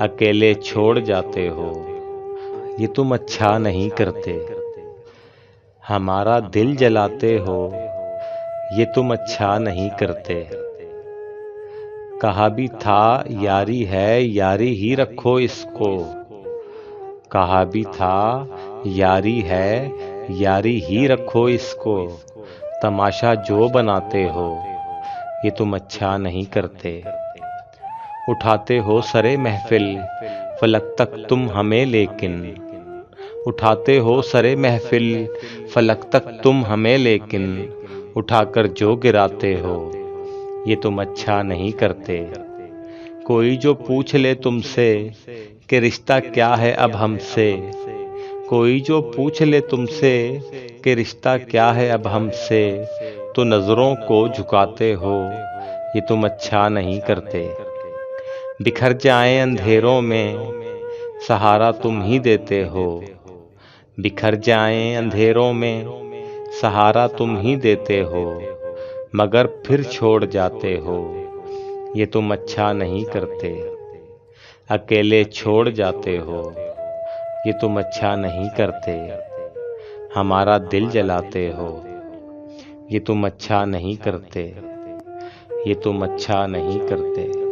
अकेले छोड़ जाते हो, ये तुम अच्छा नहीं करते। हमारा दिल जलाते हो, ये तुम अच्छा नहीं करते। कहा भी था यारी है, यारी ही रखो इसको। कहा भी था यारी है, यारी ही रखो इसको। तमाशा जो बनाते हो, ये तुम अच्छा नहीं करते। उठाते हो सरे महफिल, फलक तक तुम हमें लेकिन। उठाते हो सरे महफिल, फलक तक तुम हमें लेकिन। उठाकर जो गिराते हो, ये तुम अच्छा नहीं करते। कोई जो पूछ ले तुमसे कि रिश्ता क्या है अब हमसे। कोई जो पूछ ले तुमसे कि रिश्ता क्या है अब हमसे, तो नज़रों को झुकाते हो, ये तुम अच्छा नहीं करते। बिखर जाएं अंधेरों में, सहारा तुम ही देते हो। बिखर जाएं अंधेरों में, सहारा तुम ही देते हो। मगर फिर छोड़ जाते हो, ये तुम अच्छा नहीं करते। अकेले छोड़ जाते हो, ये तुम अच्छा नहीं करते। हमारा दिल जलाते हो, ये तुम अच्छा नहीं करते। ये तुम अच्छा नहीं करते।